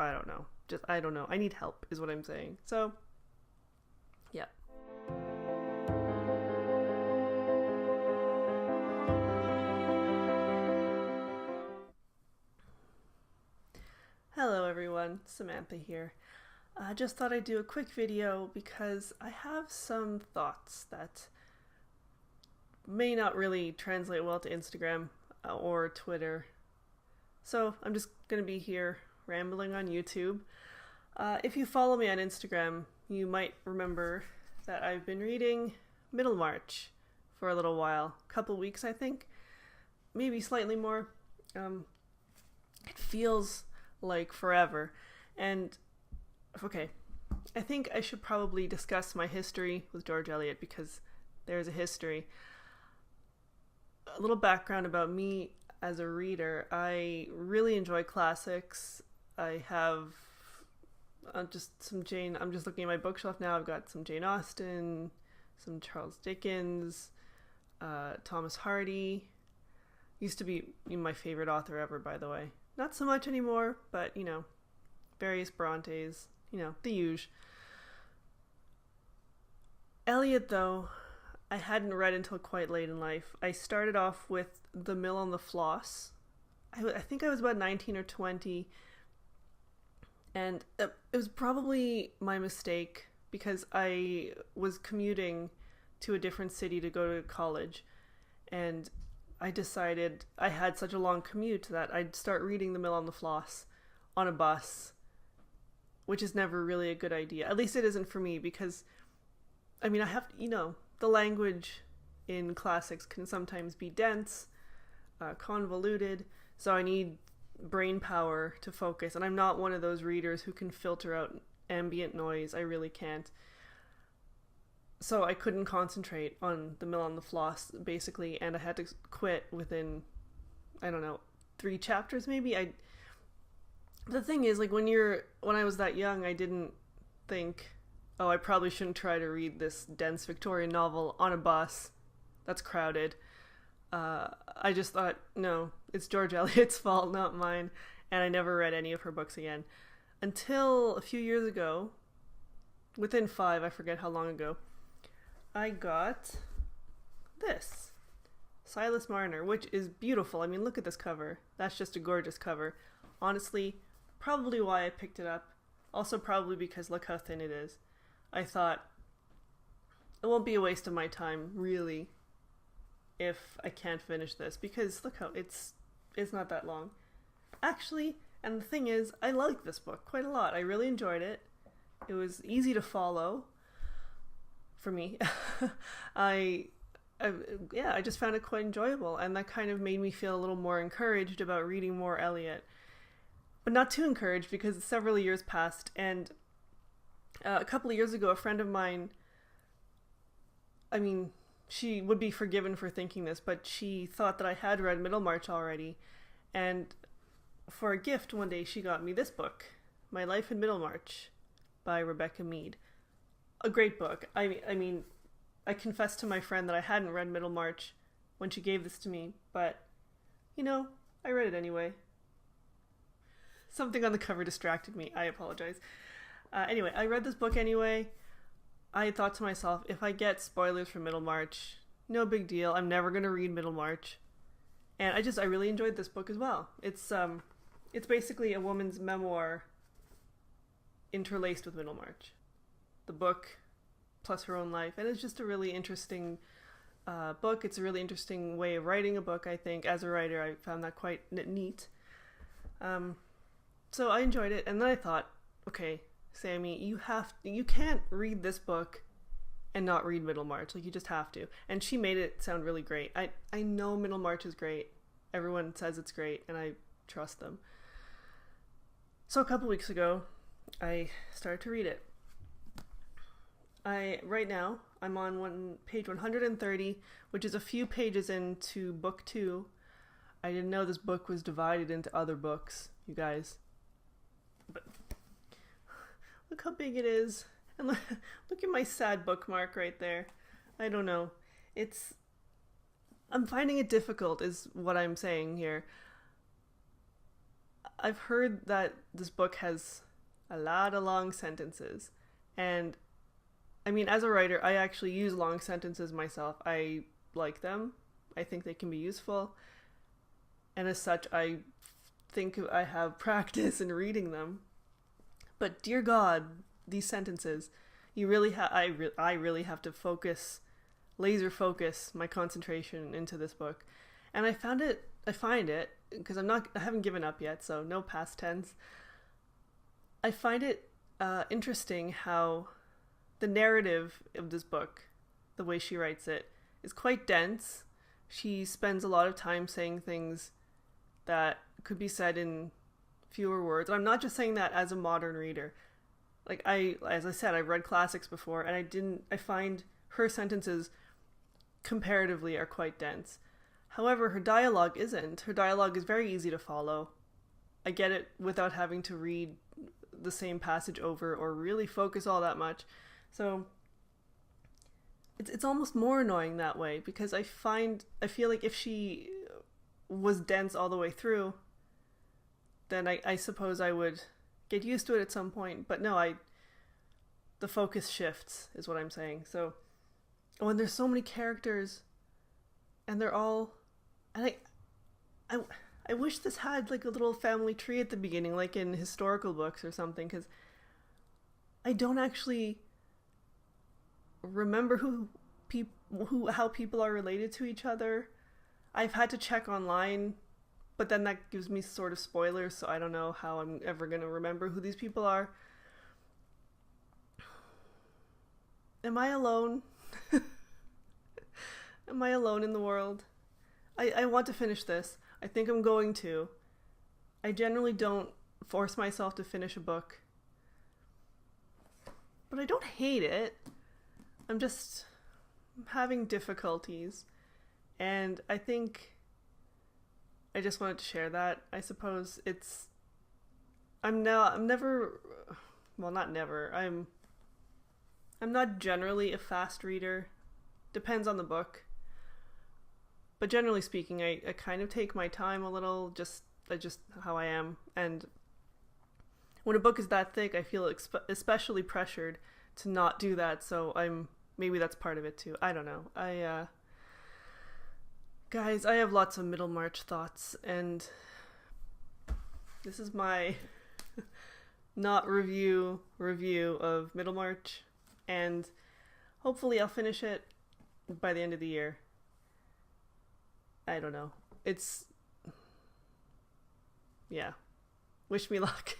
I don't know. I don't know. I need help is what I'm saying. So, yeah. Hello everyone, Samantha here. I just thought I'd do a quick video because I have some thoughts that may not really translate well to Instagram or Twitter. So I'm just going to be here rambling on YouTube. If you follow me on Instagram, you might remember that I've been reading Middlemarch for a little while. A couple weeks, I think. Maybe slightly more. It feels like forever. And, okay, I think I should probably discuss my history with George Eliot because there's a history. A little background about me as a reader. I really enjoy classics. I have just some Jane, I'm just looking at my bookshelf now. I've got some Jane Austen, some Charles Dickens, Thomas Hardy. Used to be my favorite author ever, by the way. Not so much anymore, but, various Brontes, the usual. Eliot, though, I hadn't read until quite late in life. I started off with The Mill on the Floss. I think I was about 19 or 20, and it was probably my mistake because I was commuting to a different city to go to college, and I decided I had such a long commute that I'd start reading The Mill on the Floss on a bus, which is never really a good idea. At least it isn't for me because, I have, the language in classics can sometimes be dense, convoluted, so I need brain power to focus, and I'm not one of those readers who can filter out ambient noise. I really can't. So I couldn't concentrate on The Mill on the Floss, basically, and I had to quit within, 3 chapters maybe. The thing is, when I was that young, I didn't think, oh, I probably shouldn't try to read this dense Victorian novel on a bus that's crowded. I just thought, no, it's George Eliot's fault, not mine, and I never read any of her books again. Until a few years ago, within 5, I forget how long ago, I got this, Silas Marner, which is beautiful. Look at this cover. That's just a gorgeous cover. Honestly, probably why I picked it up. Also probably because look how thin it is. I thought, it won't be a waste of my time, really, if I can't finish this, because look how it's not that long. Actually, and the thing is, I liked this book quite a lot. I really enjoyed it. It was easy to follow. For me. I just found it quite enjoyable, and that kind of made me feel a little more encouraged about reading more Eliot. But not too encouraged because several years passed, and a couple of years ago, a friend of mine, she would be forgiven for thinking this, but she thought that I had read Middlemarch already, and for a gift one day she got me this book, My Life in Middlemarch by Rebecca Mead. A great book. I confessed to my friend that I hadn't read Middlemarch when she gave this to me, but, I read it anyway. Something on the cover distracted me. I apologize. Anyway, I read this book anyway. I thought to myself, if I get spoilers for Middlemarch, no big deal. I'm never going to read Middlemarch. And I really enjoyed this book as well. It's basically a woman's memoir interlaced with Middlemarch. The book plus her own life, and it's just a really interesting book. It's a really interesting way of writing a book, I think. As a writer, I found that quite neat. So I enjoyed it, and then I thought, okay, Sammy, you can't read this book and not read Middlemarch. You just have to. And she made it sound really great. I know Middlemarch is great. Everyone says it's great, and I trust them. So a couple weeks ago, I started to read it. Right now, I'm on page 130, which is a few pages into book 2. I didn't know this book was divided into other books, you guys. But look how big it is. And look at my sad bookmark right there. I don't know. I'm finding it difficult is what I'm saying here. I've heard that this book has a lot of long sentences. And I mean, as a writer, I actually use long sentences myself. I like them. I think they can be useful. And as such, I think I have practice in reading them. But dear God, these sentences, you really I really have to laser focus my concentration into this book. And I find it, because I haven't given up yet, so no past tense. I find it interesting how the narrative of this book, the way she writes it, is quite dense. She spends a lot of time saying things that could be said in fewer words. And I'm not just saying that as a modern reader. Like, as I said, I've read classics before, and I find her sentences comparatively are quite dense. However, her dialogue isn't. Her dialogue is very easy to follow. I get it without having to read the same passage over or really focus all that much. So it's almost more annoying that way, because I feel like if she was dense all the way through, then I suppose I would get used to it at some point. But no, the focus shifts is what I'm saying. So when there's so many characters and they're all, and I wish this had like a little family tree at the beginning, like in historical books or something, because I don't actually remember how people are related to each other. I've had to check online, but then that gives me sort of spoilers, so I don't know how I'm ever going to remember who these people are. Am I alone? Am I alone in the world? I want to finish this. I think I'm going to. I generally don't force myself to finish a book. But I don't hate it. I'm just having difficulties. And I think I just wanted to share that. I suppose I'm not generally a fast reader. Depends on the book. But generally speaking, I kind of take my time a little, just how I am. And when a book is that thick, I feel especially pressured to not do that. So maybe that's part of it too. I don't know. Guys, I have lots of Middlemarch thoughts, and this is my not review of Middlemarch, and hopefully I'll finish it by the end of the year. I don't know. Yeah. Wish me luck.